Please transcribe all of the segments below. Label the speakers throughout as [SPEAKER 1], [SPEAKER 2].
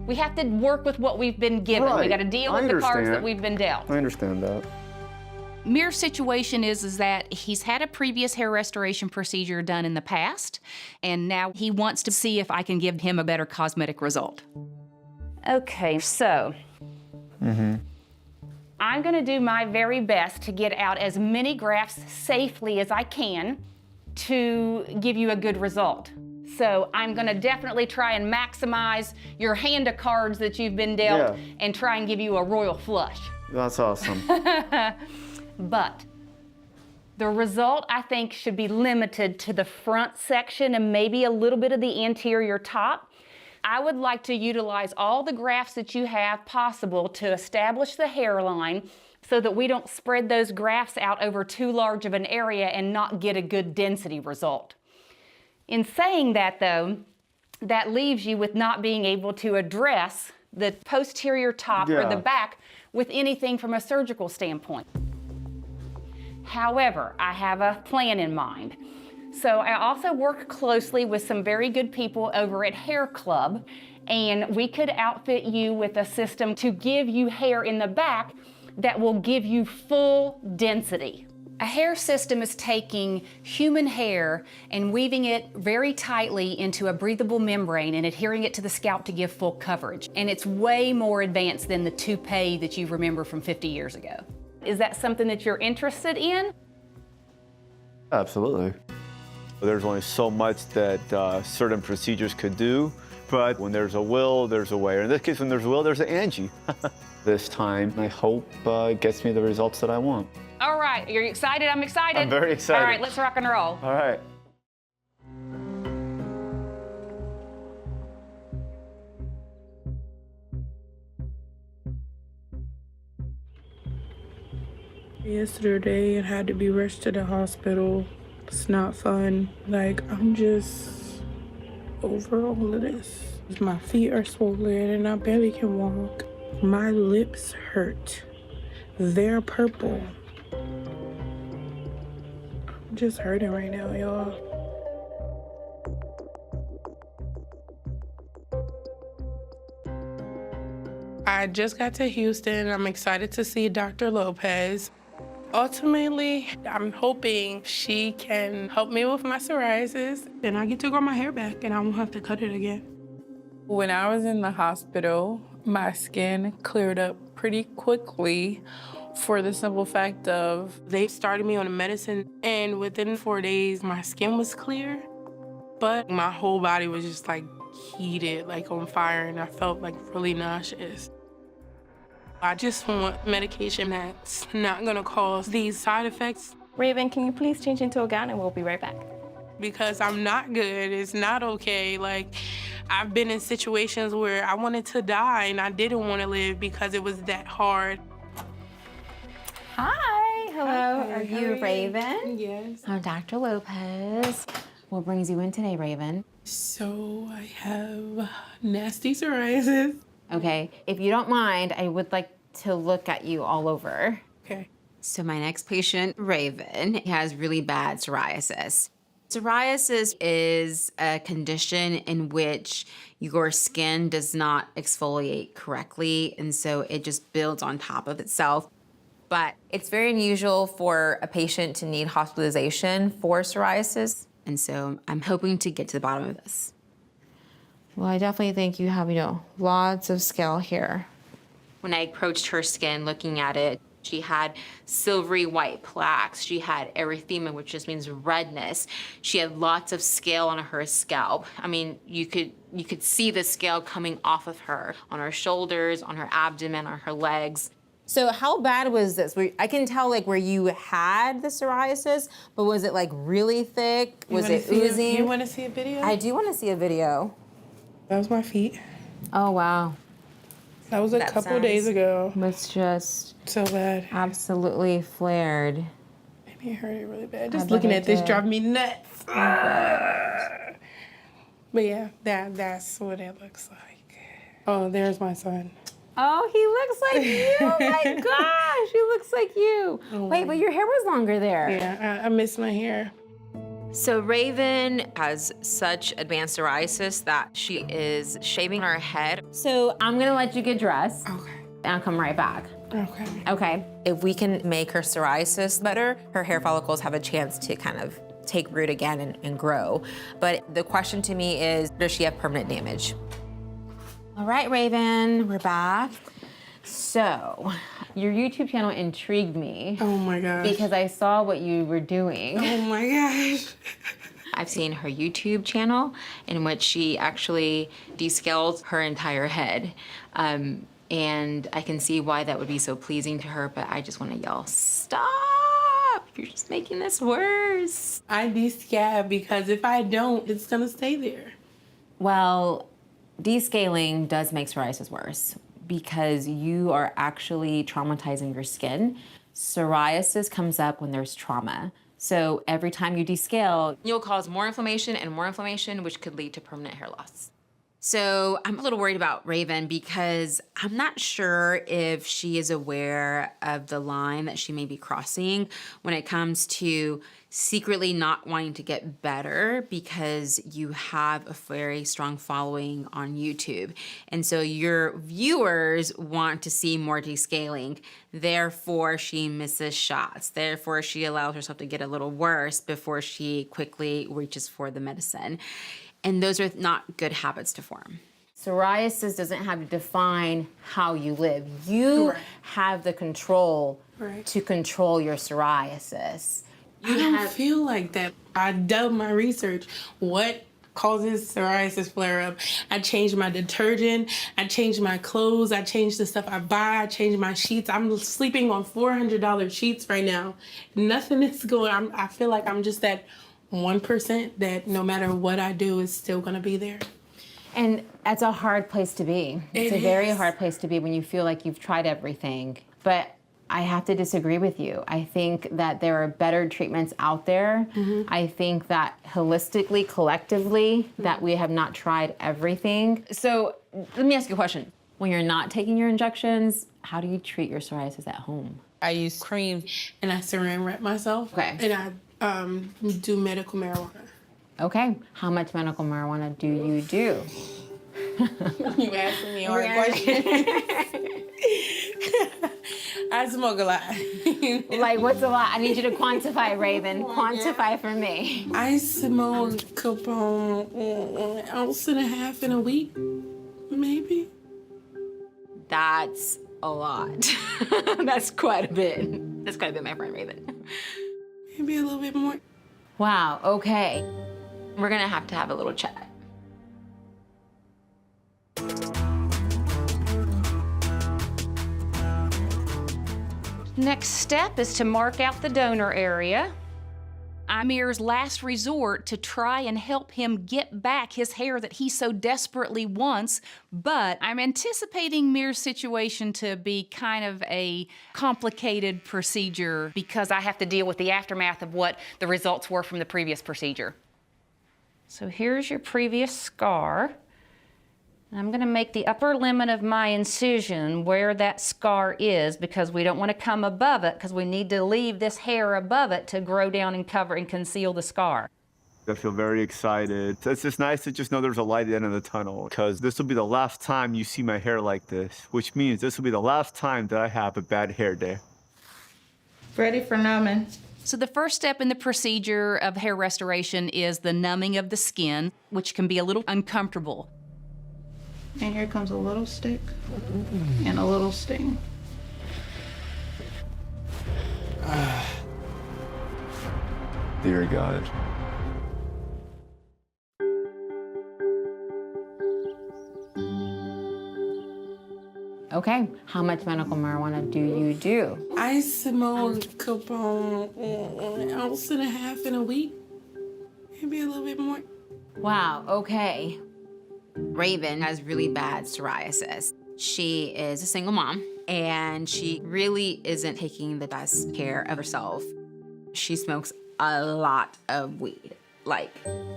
[SPEAKER 1] We have to work with what we've been given.
[SPEAKER 2] Right.
[SPEAKER 1] We got to deal with the cards that we've been dealt.
[SPEAKER 2] I understand that.
[SPEAKER 3] Mir's situation is that he's had a previous hair restoration procedure done in the past, and now he wants to see if I can give him a better cosmetic result.
[SPEAKER 1] Okay, so I'm gonna do my very best to get out as many grafts safely as I can to give you a good result. So I'm gonna definitely try and maximize your hand of cards that you've been dealt and try and give you a royal flush.
[SPEAKER 2] That's awesome.
[SPEAKER 1] But the result, I think, should be limited to the front section and maybe a little bit of the anterior top. I would like to utilize all the grafts that you have possible to establish the hairline so that we don't spread those grafts out over too large of an area and not get a good density result. In saying that, though, that leaves you with not being able to address the posterior top or the back with anything from a surgical standpoint. However, I have a plan in mind. So I also work closely with some very good people over at Hair Club, and we could outfit you with a system to give you hair in the back that will give you full density. A hair system is taking human hair and weaving it very tightly into a breathable membrane and adhering it to the scalp to give full coverage. And it's way more advanced than the toupee that you remember from 50 years ago. Is that something that you're interested in?
[SPEAKER 2] Absolutely.
[SPEAKER 4] There's only so much that certain procedures could do, but when there's a will, there's a way. Or in this case, when there's a will, there's an Angie. This time, I hope gets me the results that I want.
[SPEAKER 1] All right, you're excited? I'm excited.
[SPEAKER 4] I'm very excited.
[SPEAKER 1] All right, let's rock and roll.
[SPEAKER 4] All right.
[SPEAKER 5] Yesterday, I had to be rushed to the hospital. It's not fun. Like, I'm just over all of this. My feet are swollen and I barely can walk. My lips hurt. They're purple. I'm just hurting right now, y'all. I just got to Houston. I'm excited to see Dr. Lopez. Ultimately, I'm hoping she can help me with my psoriasis, and I get to grow my hair back and I won't have to cut it again. When I was in the hospital, my skin cleared up pretty quickly for the simple fact of they started me on a medicine, and within 4 days, my skin was clear, but my whole body was just like heated, like on fire, and I felt like really nauseous. I just want medication that's not gonna cause these side effects.
[SPEAKER 6] Raven, can you please change into a gown and we'll be right back.
[SPEAKER 5] Because I'm not good, it's not okay. Like, I've been in situations where I wanted to die and I didn't want to live because it was that hard.
[SPEAKER 7] Hi, hello,
[SPEAKER 5] Hi,
[SPEAKER 7] are you Raven?
[SPEAKER 5] Yes.
[SPEAKER 7] I'm Dr. Lopez. What brings you in today, Raven?
[SPEAKER 5] So I have nasty psoriasis.
[SPEAKER 7] Okay, if you don't mind, I would like to look at you all over.
[SPEAKER 5] Okay.
[SPEAKER 7] So my next patient, Raven, has really bad psoriasis. Psoriasis is a condition in which your skin does not exfoliate correctly, and so it just builds on top of itself. But it's very unusual for a patient to need hospitalization for psoriasis, and so I'm hoping to get to the bottom of this. Well, I definitely think you have, lots of scale here. When I approached her skin, looking at it, she had silvery white plaques. She had erythema, which just means redness. She had lots of scale on her scalp. I mean, you could see the scale coming off of her, on her shoulders, on her abdomen, on her legs. So how bad was this? I can tell where you had the psoriasis, but was it really thick? Was it oozing?
[SPEAKER 5] You want to see a video?
[SPEAKER 7] I do want to see a video.
[SPEAKER 5] That was my feet.
[SPEAKER 7] Oh, wow.
[SPEAKER 5] That was a couple days ago.
[SPEAKER 7] It's just
[SPEAKER 5] So bad.
[SPEAKER 7] absolutely flared.
[SPEAKER 5] Made me hurt really bad. Just looking at this drove me nuts. But yeah, that's what it looks like. Oh, there's my son.
[SPEAKER 7] Oh, he looks like you. Oh my gosh, he looks like you. Wait, but your hair was longer there.
[SPEAKER 5] Yeah, I miss my hair.
[SPEAKER 7] So Raven has such advanced psoriasis that she is shaving her head.
[SPEAKER 2] So I'm gonna let you get dressed.
[SPEAKER 5] Okay.
[SPEAKER 2] And I'll come right back.
[SPEAKER 5] Okay.
[SPEAKER 2] Okay.
[SPEAKER 8] If we can make her psoriasis better, her hair follicles have a chance to kind of take root again and grow. But the question to me is, does she have permanent damage? All right, Raven, we're back.
[SPEAKER 2] So, your YouTube channel intrigued me.
[SPEAKER 5] Oh my gosh.
[SPEAKER 2] Because I saw what you were doing.
[SPEAKER 5] Oh my gosh.
[SPEAKER 7] I've seen her YouTube channel in which she actually descaled her entire head. And I can see why that would be so pleasing to her, but I just want to yell, stop! You're just making this worse.
[SPEAKER 5] I descab because if I don't, it's gonna stay there.
[SPEAKER 8] Well, descaling does make psoriasis worse because you are actually traumatizing your skin. Psoriasis comes up when there's trauma. So every time you descale, you'll cause more inflammation, which could lead to permanent hair loss. So I'm a little worried about Raven because I'm not sure if she is aware of the line that she may be crossing when it comes to secretly not wanting to get better because you have a very strong following on YouTube. And so your viewers want to see more descaling. Therefore, she misses shots. Therefore, she allows herself to get a little worse before she quickly reaches for the medicine. And those are not good habits to form.
[SPEAKER 2] Psoriasis doesn't have to define how you live. You have the control to control your psoriasis.
[SPEAKER 5] I don't feel like that. I done my research. What causes psoriasis flare up? I changed my detergent. I changed my clothes. I changed the stuff I buy. I changed my sheets. I'm sleeping on $400 sheets right now. Nothing is going. I feel like I'm just that 1% that no matter what I do is still gonna be there.
[SPEAKER 2] And that's a hard place to be. It's a very hard place to be when you feel like you've tried everything. But I have to disagree with you. I think that there are better treatments out there. I think that holistically, collectively, that we have not tried everything. So let me ask you a question. When you're not taking your injections, how do you treat your psoriasis at home?
[SPEAKER 5] I use cream and I saran wrap myself.
[SPEAKER 2] Okay.
[SPEAKER 5] And I do medical marijuana.
[SPEAKER 2] Okay. How much medical marijuana do you do?
[SPEAKER 5] You asking me a hard question. I smoke a lot.
[SPEAKER 2] Like, what's a lot? I need you to quantify, Raven. Quantify for me.
[SPEAKER 5] I smoke about an ounce and a half in a week, maybe.
[SPEAKER 7] That's a lot. That's quite a bit. That's quite a bit, my friend Raven.
[SPEAKER 5] Maybe a little bit more.
[SPEAKER 2] Wow, okay.
[SPEAKER 7] We're gonna have to have a little chat.
[SPEAKER 1] Next step is to mark out the donor area.
[SPEAKER 3] Amir's last resort to try and help him get back his hair that he so desperately wants, but I'm anticipating Mir's situation to be kind of a complicated procedure
[SPEAKER 1] because I have to deal with the aftermath of what the results were from the previous procedure. So here's your previous scar. I'm gonna make the upper limit of my incision where that scar is because we don't wanna come above it because we need to leave this hair above it to grow down and cover and conceal the scar.
[SPEAKER 4] I feel very excited. It's just nice to just know there's a light at the end of the tunnel because this will be the last time you see my hair like this, which means this will be the last time that I have a bad hair day.
[SPEAKER 9] Ready for numbing.
[SPEAKER 3] So the first step in the procedure of hair restoration is the numbing of the skin, which can be a little uncomfortable.
[SPEAKER 9] And here comes a little stick and a little sting.
[SPEAKER 4] Dear God.
[SPEAKER 2] Okay, how much medical marijuana do you do?
[SPEAKER 5] I smoke about an ounce and a half in a week, maybe a little bit more.
[SPEAKER 2] Wow, okay.
[SPEAKER 7] Raven has really bad psoriasis. She is a single mom, and she really isn't taking the best care of herself. She smokes a lot of weed, like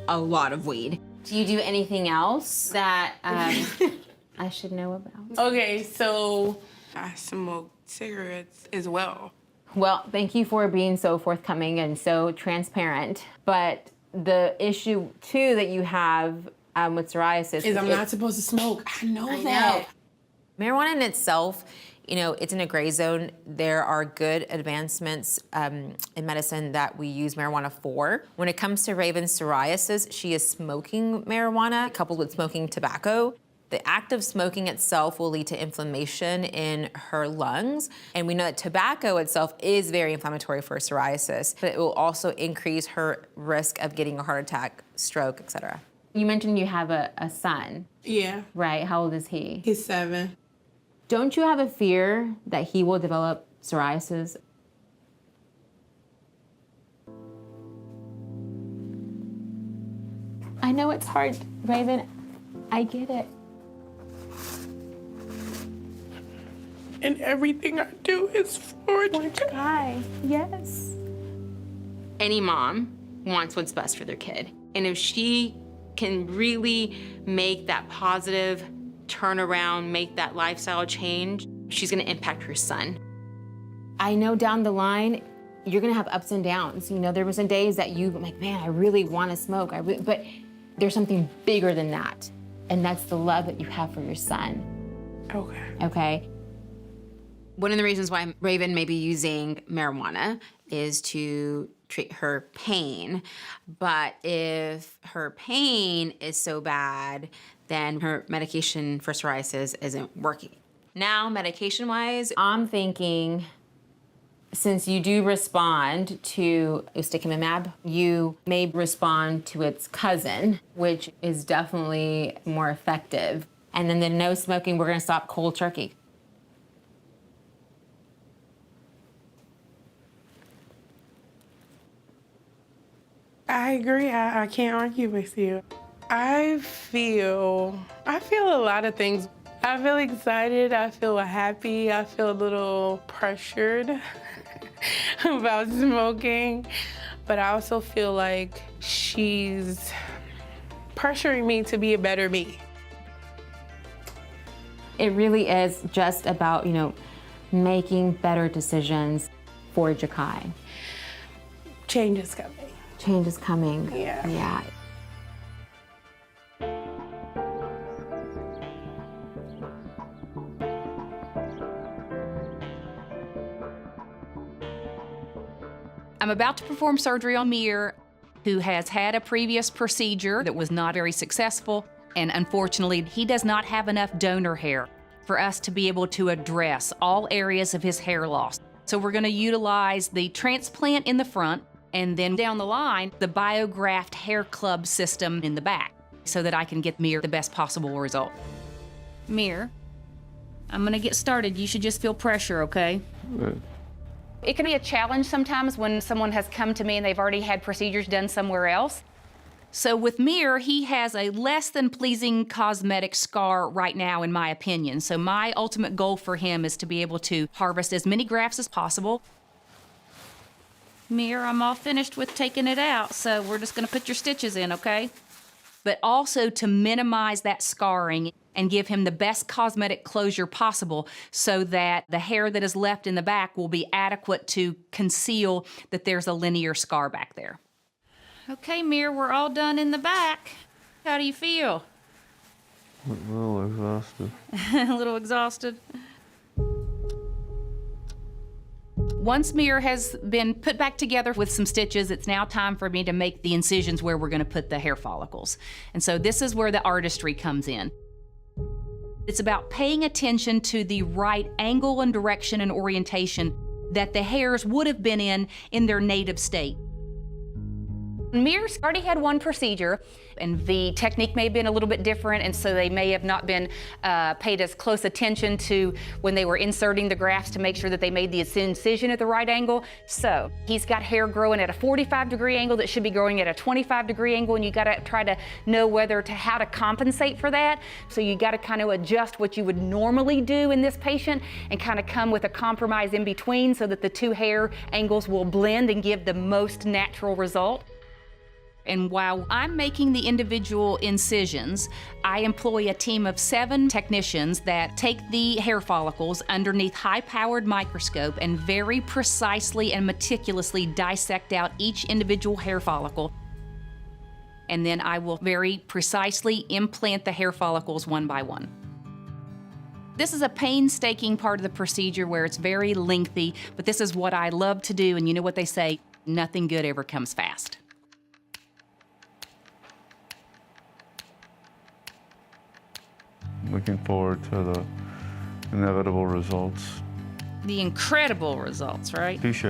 [SPEAKER 7] a lot of weed.
[SPEAKER 2] Do you do anything else that I should know about?
[SPEAKER 5] Okay, so I smoke cigarettes as well.
[SPEAKER 2] Well, thank you for being so forthcoming and so transparent, but The issue too that you have with psoriasis
[SPEAKER 5] is I'm not supposed to smoke. I know that.
[SPEAKER 8] Marijuana in itself, you know, it's in a gray zone. There are good advancements in medicine that we use marijuana for. When it comes to Raven's psoriasis, she is smoking marijuana coupled with smoking tobacco. The act of smoking itself will lead to inflammation in her lungs. And we know that tobacco itself is very inflammatory for psoriasis, but it will also increase her risk of getting a heart attack, stroke, etc.
[SPEAKER 2] You mentioned you have a son,
[SPEAKER 5] Yeah,
[SPEAKER 2] right? How old is he?
[SPEAKER 5] he's 7.
[SPEAKER 2] Don't you have a fear that he will develop psoriasis? I know it's hard, Raven. I get it.
[SPEAKER 5] And everything I do is for Jakai.
[SPEAKER 2] Yes.
[SPEAKER 7] Any mom wants what's best for their kid. And if she can really make that positive turnaround, make that lifestyle change, she's gonna impact her son.
[SPEAKER 2] I know down the line, you're gonna have ups and downs. You know, there were some days that you like, man, I really wanna smoke. But there's something bigger than that. And that's the love that you have for your son,
[SPEAKER 5] Okay.
[SPEAKER 2] okay?
[SPEAKER 7] One of the reasons why Raven may be using marijuana is to treat her pain. But if her pain is so bad, then her medication for psoriasis isn't working. Now, medication-wise,
[SPEAKER 2] I'm thinking, since you do respond to ustekinumab, you may respond to its cousin, which is definitely more effective. And then the no smoking, we're gonna stop cold turkey.
[SPEAKER 5] I agree. I can't argue with you. I feel a lot of things. I feel excited. I feel happy. I feel a little pressured about smoking. But I also feel like she's pressuring me to be a better me.
[SPEAKER 2] It really is just about, you know, making better decisions for Jakai.
[SPEAKER 5] Change is coming.
[SPEAKER 2] Change is coming.
[SPEAKER 5] Yeah.
[SPEAKER 2] Yeah.
[SPEAKER 3] I'm about to perform surgery on Mir, who has had a previous procedure that was not very successful, and unfortunately, he does not have enough donor hair for us to be able to address all areas of his hair loss. So we're gonna utilize the transplant in the front, and then down the line, the BioGraft hair club system in the back, so that I can get Mir the best possible result. Mir, I'm gonna get started. You should just feel pressure, okay?
[SPEAKER 1] It can be a challenge sometimes when someone has come to me and they've already had procedures done somewhere else.
[SPEAKER 3] So with Mir, he has a less than pleasing cosmetic scar right now, in my opinion. So my ultimate goal for him is to be able to harvest as many grafts as possible. Mir, I'm all finished with taking it out, so we're just gonna put your stitches in, okay? But also to minimize that scarring and give him the best cosmetic closure possible so that the hair that is left in the back will be adequate to conceal that there's a linear scar back there. Okay, Mir, we're all done in the back. How do you feel?
[SPEAKER 4] A little exhausted.
[SPEAKER 3] A little exhausted. Once Mir has been put back together with some stitches, it's now time for me to make the incisions where we're gonna put the hair follicles. And so this is where the artistry comes in. It's about paying attention to the right angle and direction and orientation that the hairs would have been in their native state.
[SPEAKER 1] Mir's already had one procedure, and the technique may have been a little bit different, and so they may have not been paid as close attention to when they were inserting the grafts to make sure that they made the incision at the right angle. So he's got hair growing at a 45-degree angle that should be growing at a 25-degree angle, and you gotta try to know how to compensate for that. So you gotta kind of adjust what you would normally do in this patient and kind of come with a compromise in between so that the two hair angles will blend and give the most natural result.
[SPEAKER 3] And while I'm making the individual incisions, I employ a team of 7 technicians that take the hair follicles underneath high-powered microscope and very precisely and meticulously dissect out each individual hair follicle. and then I will very precisely implant the hair follicles one by one. This is a painstaking part of the procedure where it's very lengthy, but this is what I love to do, and you know what they say, nothing good ever comes fast.
[SPEAKER 4] Looking forward to the inevitable results.
[SPEAKER 3] The incredible results, right?
[SPEAKER 4] Touche.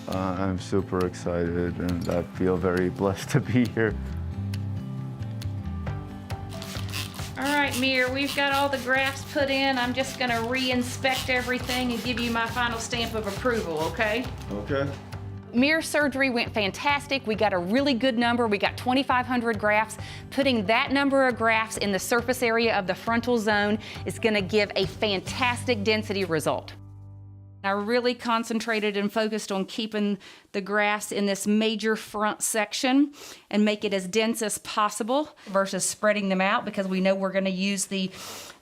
[SPEAKER 4] I'm super excited and I feel very blessed to be here.
[SPEAKER 3] All right, Mir, we've got all the grafts put in. I'm just gonna re-inspect everything and give you my final stamp of approval, okay?
[SPEAKER 4] Okay.
[SPEAKER 1] Mir's surgery went fantastic. We got a really good number. We got 2,500 grafts. Putting that number of grafts in the surface area of the frontal zone is gonna give a fantastic density result. I really concentrated and focused on keeping the grafts in this major front section and make it as dense as possible versus spreading them out, because we know we're going to use the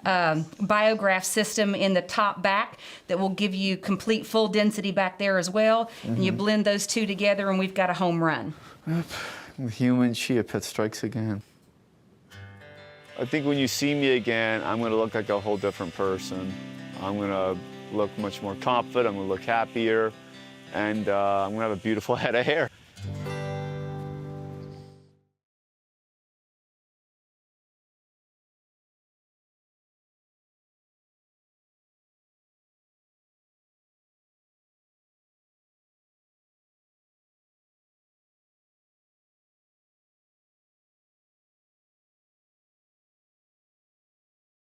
[SPEAKER 1] BioGraft system in the top back that will give you complete full density back there as well. And you blend those two together and we've got a home run.
[SPEAKER 4] The human chia pet strikes again. I think when you see me again, I'm going to look like a whole different person. I'm going to look much more confident, I'm gonna look happier, and I'm gonna have a beautiful head of hair.